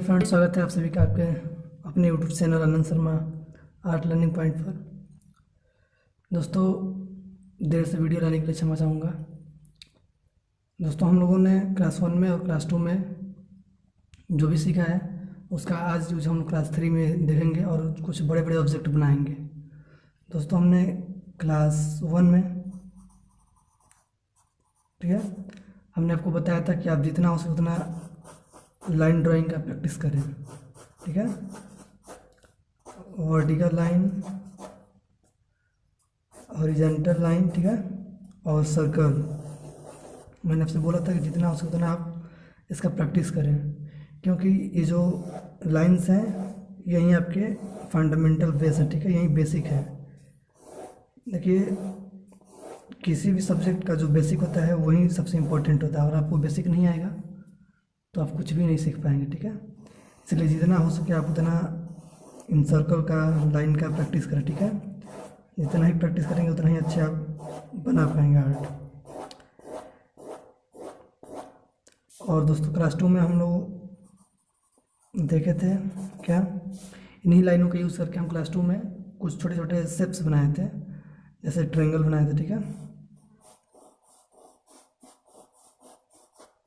Friends, स्वागत है आप सभी का आपके अपने YouTube channel Anand Sharma art learning point पर। दोस्तों, देर से वीडियो लाने के लिए क्षमा चाहूँगा। दोस्तों, हम लोगों ने क्लास 1 में और क्लास 2 में जो भी सीखा है उसका आज यूज हम क्लास 3 में देखेंगे और कुछ बड़े बड़े ऑब्जेक्ट बनाएंगे। दोस्तों, हमने क्लास 1 में, ठीक है, हमने आपको बताया था कि आप जितना हो सके उतना लाइन ड्राइंग का प्रैक्टिस करें, ठीक है। वर्टिकल लाइन, हॉरिजॉन्टल लाइन, ठीक है, और सर्कल। मैंने आपसे बोला था कि जितना हो सके उतना आप इसका प्रैक्टिस करें, क्योंकि ये जो लाइंस हैं यही आपके फंडामेंटल बेस है, ठीक है, यही बेसिक है। देखिए, किसी भी सब्जेक्ट का जो बेसिक होता है वही सबसे इम्पोर्टेंट होता है। और आपको बेसिक नहीं आएगा तो आप कुछ भी नहीं सीख पाएंगे, ठीक है। इसलिए जितना हो सके आप उतना इन सर्कल का, लाइन का प्रैक्टिस करें, ठीक है। जितना ही प्रैक्टिस करेंगे उतना ही अच्छे आप बना पाएंगे आर्ट। और दोस्तों, क्लास 2 में हम लोग देखे थे क्या, इन्हीं लाइनों का यूज़ करके हम क्लास 2 में कुछ छोटे छोटे शेप्स बनाए थे, जैसे ट्रायंगल बनाए थे, ठीक है।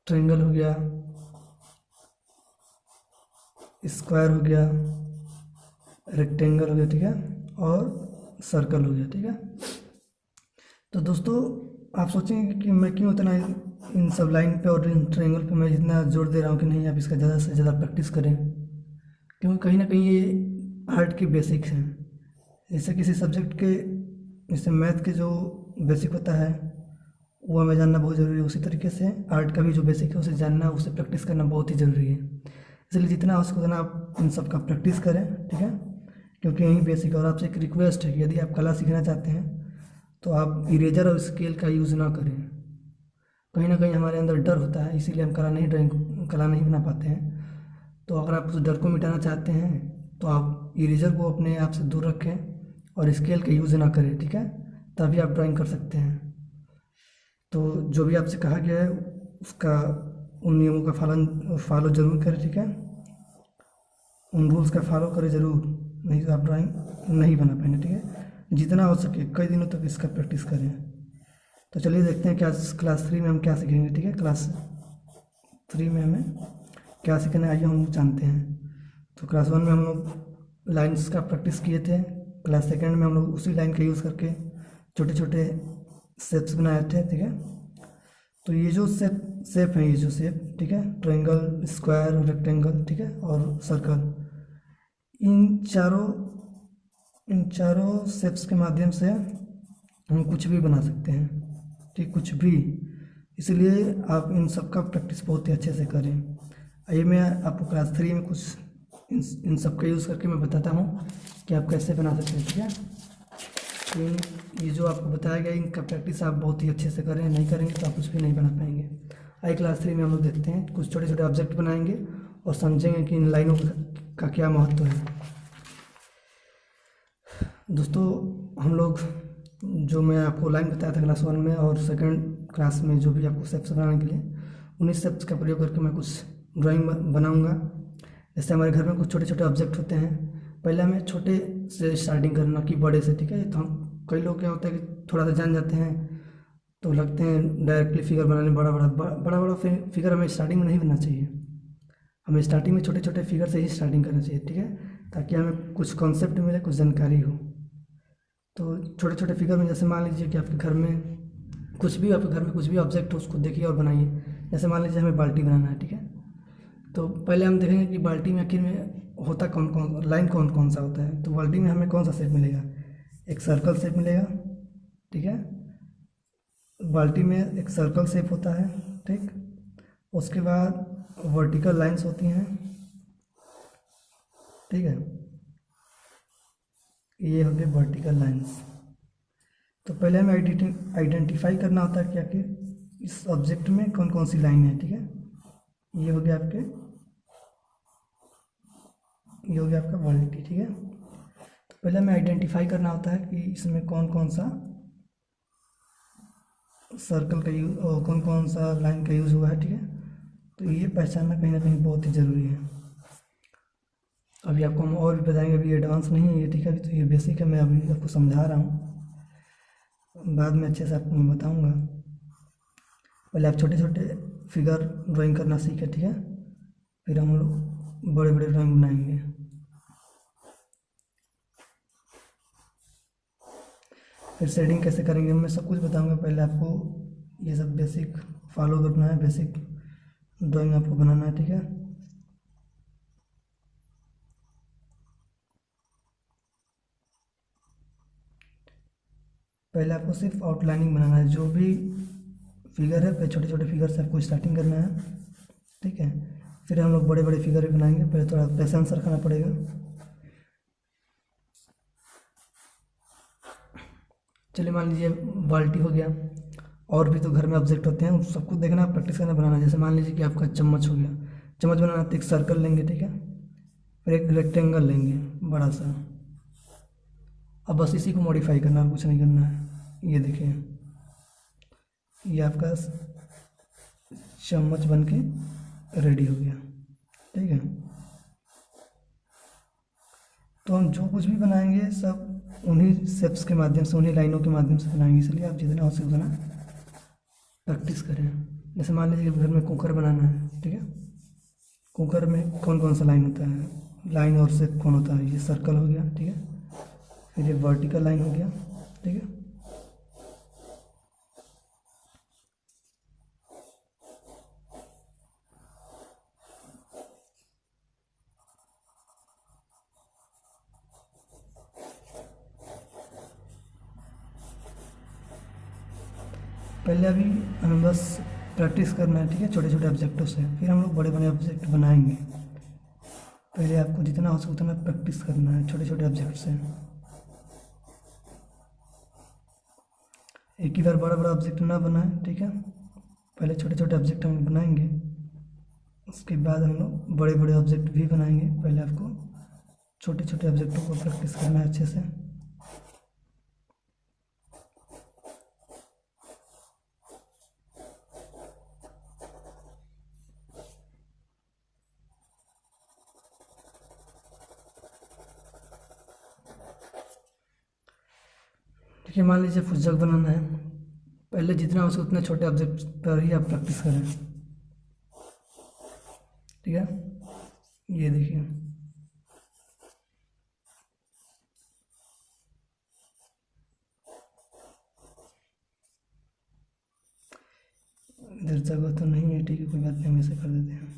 ट्रायंगल हो गया, स्क्वायर हो गया, रेक्टेंगल हो गया, ठीक है, और सर्कल हो गया, ठीक है। तो दोस्तों, आप सोचेंगे कि मैं क्यों इतना इन सब लाइन पे और इन ट्रायंगल पे मैं जितना जोर दे रहा हूँ कि नहीं आप इसका ज़्यादा से ज़्यादा प्रैक्टिस करें, क्योंकि कहीं ना कहीं ये आर्ट की बेसिक्स हैं। जैसे किसी सब्जेक्ट के, जैसे मैथ के जो बेसिक होता है वो हमें जानना बहुत ज़रूरी है, उसी तरीके से आर्ट का भी जो बेसिक है उसे जानना, उसे प्रैक्टिस करना बहुत ही ज़रूरी है। इसलिए जितना हो सके उतना आप इन सब का प्रैक्टिस करें, ठीक है, क्योंकि यही बेसिक है। और आपसे एक रिक्वेस्ट है कि यदि आप कला सीखना चाहते हैं तो आप इरेजर और स्केल का यूज़ ना करें। कहीं ना कहीं हमारे अंदर डर होता है, इसीलिए हम कला नहीं बना पाते हैं। तो अगर आप उस डर को मिटाना चाहते हैं तो आप इरेजर को अपने आप से दूर रखें और स्केल का यूज़ ना करें, ठीक है, तभी आप ड्राइंग कर सकते हैं। तो जो भी आपसे कहा गया है उसका, उन नियमों का फॉलो ज़रूर करें, ठीक है, उन रूल्स का फॉलो करें ज़रूर, नहीं तो आप ड्राइंग नहीं बना पाएंगे, ठीक है। जितना हो सके कई दिनों तक इसका प्रैक्टिस करें। तो चलिए देखते हैं क्या क्लास 3 में हम क्या सीखेंगे, ठीक है। क्लास 3 में हमें क्या सीखना है आइए हम जानते हैं। तो क्लास 1 में हम लोग लाइन्स का प्रैक्टिस किए थे। क्लास 2 में हम लोग उसी लाइन का यूज़ करके छोटे छोटे शेप्स बनाए थे, ठीक है। तो ये जो शेप है, ये जो शेप, ठीक है, ट्रायंगल, स्क्वायर, रेक्टेंगल, ठीक है, और सर्कल, इन चारों शेप्स के माध्यम से हम कुछ भी बना सकते हैं, ठीक, कुछ भी। इसलिए आप इन सब का प्रैक्टिस बहुत ही अच्छे से करें। आइए मैं आपको क्लास 3 में कुछ इन सब का यूज़ करके मैं बताता हूँ कि आप कैसे बना सकते हैं, ठीक है। ये जो आपको बताया गया इनका प्रैक्टिस आप बहुत ही अच्छे से करें, नहीं करेंगे तो आप कुछ भी नहीं बना पाएंगे। आइए क्लास 3 में हम लोग देखते हैं, कुछ छोटे छोटे ऑब्जेक्ट बनाएंगे और समझेंगे कि इन लाइनों का क्या महत्व है। दोस्तों, हम लोग जो मैं आपको लाइन बताया था क्लास 1 में और सेकंड क्लास में, जो भी आपको शेप्स बनाने के लिए, उन्हीं शेप्स का प्रयोग करके मैं कुछ ड्राइंग बनाऊंगा। जैसे हमारे घर में कुछ छोटे छोटे ऑब्जेक्ट होते हैं, पहले हमें छोटे से स्टार्टिंग करना कि बड़े से, ठीक है। तो हम कई लोग क्या होता है कि थोड़ा सा जान जाते हैं तो लगते हैं डायरेक्टली फिगर बनाने, बड़ा फिगर हमें स्टार्टिंग में नहीं बनना चाहिए। हमें स्टार्टिंग में छोटे छोटे फिगर से ही स्टार्टिंग करना चाहिए, ठीक है, ताकि हमें कुछ कॉन्सेप्ट मिले, कुछ जानकारी हो। तो छोटे छोटे फिगर में, जैसे मान लीजिए कि आपके घर में कुछ भी ऑब्जेक्ट हो, उसको देखिए और बनाइए। जैसे मान लीजिए हमें बाल्टी बनाना है, ठीक है। तो पहले हम देखेंगे कि बाल्टी में आखिर में होता लाइन कौन कौन सा होता है। तो बाल्टी में हमें कौन सा शेप मिलेगा, एक सर्कल शेप मिलेगा, ठीक है। बाल्टी में एक सर्कल शेप होता है, ठीक। उसके बाद वर्टिकल लाइंस होती हैं, ठीक है, ये हो गए वर्टिकल लाइंस। तो पहले हमें आइडेंटिफाई करना होता है कि आखिर इस ऑब्जेक्ट में कौन कौन सी लाइन है, ठीक है। ये हो गया आपका वर्टिकल, ठीक है। तो पहले हमें आइडेंटिफाई करना होता है कि इसमें कौन कौन सा सर्कल का यूज और कौन कौन सा लाइन का यूज़ हुआ है, ठीक है। तो ये पहचानना कहीं ना कहीं बहुत ही ज़रूरी है। अभी आपको हम और भी बताएंगे, अभी एडवांस नहीं है ये, ठीक है। तो ये बेसिक है, मैं अभी आपको समझा रहा हूँ, बाद में अच्छे से आपको मैं बताऊँगा। पहले आप छोटे छोटे फिगर ड्राइंग करना सीखें, ठीक है, फिर हम लोग बड़े बड़े ड्राइंग बनाएंगे। फिर शेडिंग कैसे करेंगे मैं सब कुछ बताऊंगा। पहले आपको ये सब बेसिक फॉलो करना है, बेसिक ड्राइंग आपको बनाना है, ठीक है। पहले आपको सिर्फ आउटलाइनिंग बनाना है, जो भी फिगर है पहले छोटे छोटे फिगर से आपको स्टार्टिंग करना है, ठीक है। फिर हम लोग बड़े बड़े फिगर भी बनाएंगे, पहले थोड़ा पेशेंस रखना पड़ेगा। चलिए मान लीजिए बाल्टी हो गया, और भी तो घर में ऑब्जेक्ट होते हैं, उन सबको देखना, प्रैक्टिस करना, बनाना। जैसे मान लीजिए कि आपका चम्मच हो गया, चम्मच बनाना तो एक सर्कल लेंगे, ठीक है, फिर एक रेक्टेंगल लेंगे बड़ा सा। अब बस इसी को मॉडिफाई करना है, कुछ नहीं करना है। ये देखिए, ये आपका चम्मच बन के रेडी हो गया, ठीक है। तो हम जो कुछ भी बनाएंगे सब उन्हीं स्टेप्स के माध्यम से, उन्हीं लाइनों के माध्यम से बनाएंगे, इसलिए आप जितना हो सके उतना प्रैक्टिस करें। जैसे मान लीजिए घर में कुकर बनाना है, ठीक है, कुकर में कौन कौन सा लाइन होता है, लाइन और शेप कौन होता है, ये सर्कल हो गया, ठीक है, फिर ये वर्टिकल लाइन हो गया, ठीक है। पहले अभी हमें बस प्रैक्टिस करना है, ठीक है, छोटे छोटे ऑब्जेक्टों से, फिर हम लोग बड़े बड़े ऑब्जेक्ट बनाएंगे। पहले आपको जितना हो सके उतना प्रैक्टिस करना है छोटे छोटे ऑब्जेक्ट से। एक ही बार बड़ा बड़ा ऑब्जेक्ट ना बनाएं, ठीक है, पहले छोटे छोटे ऑब्जेक्ट हम बनाएंगे, उसके बाद हम लोग बड़े बड़े ऑब्जेक्ट भी बनाएंगे। पहले आपको छोटे छोटे ऑब्जेक्टों को प्रैक्टिस करना है अच्छे से। देखिए मान लीजिए फुज्जक बनाना है, पहले जितना हो सके उतने छोटे ऑब्जेक्ट पर ही आप प्रैक्टिस करें, ठीक है। ये देखिए, इधर जगह तो नहीं है, ठीक है, कोई बात नहीं, हम ऐसे कर देते हैं।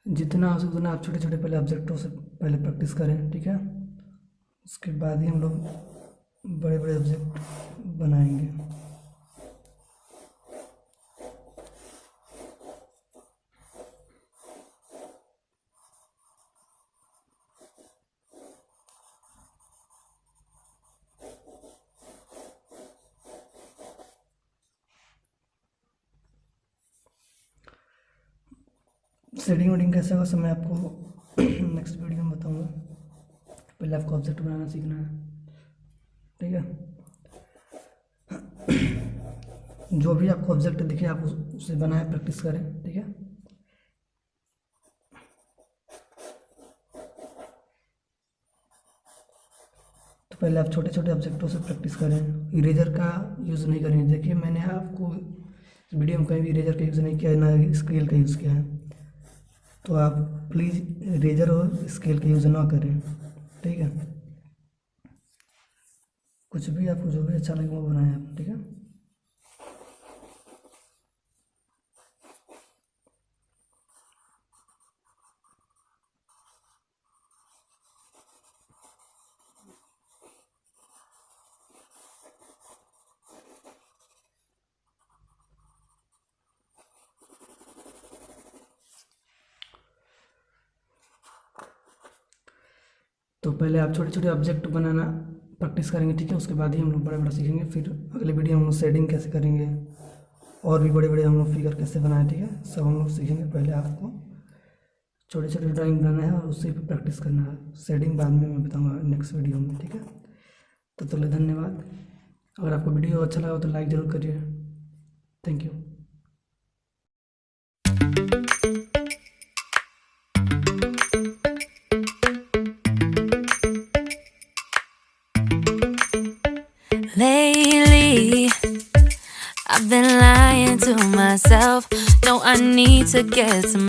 जितना हो सके उतना आप छोटे छोटे पहले ऑब्जेक्टों से पहले प्रैक्टिस करें, ठीक है, उसके बाद ही हम लोग बड़े बड़े ऑब्जेक्ट बनाएंगे। शेडिंग वेडिंग कैसे होगा सब मैं आपको नेक्स्ट वीडियो में बताऊंगा। पहले आपको ऑब्जेक्ट बनाना सीखना है, ठीक है। जो भी आपको ऑब्जेक्ट दिखे आप उसे बनाए, प्रैक्टिस करें, ठीक है। तो पहले आप छोटे छोटे ऑब्जेक्टों से प्रैक्टिस करें, इरेजर का यूज़ नहीं करेंगे। देखिए मैंने आपको इस वीडियो में कहीं भी इरेजर का यूज़ नहीं किया है, ना स्केल का यूज़ किया है, तो आप प्लीज़ इरेजर और स्केल का यूज़ ना करें, ठीक है। कुछ भी आपको जो भी अच्छा लगे वो बनाएं आप, ठीक है। तो पहले आप छोटे छोटे ऑब्जेक्ट बनाना प्रैक्टिस करेंगे, ठीक है। उसके बाद ही हम लोग बड़ा बड़ा सीखेंगे। फिर अगले वीडियो हम लोग शेडिंग कैसे करेंगे और भी बड़े बड़े हम लोग फिगर कैसे बनाए, ठीक है, सब हम लोग सीखेंगे। पहले आपको छोटे छोटे ड्राइंग बनाना है और उससे भी प्रैक्टिस करना है। शेडिंग बाद में मैं बताऊँगा नेक्स्ट वीडियो में, ठीक है। तो चलिए, धन्यवाद। अगर आपको वीडियो अच्छा लगा तो लाइक ज़रूर करिए। Thank you. Lately, I've been lying to myself. No, I need to get some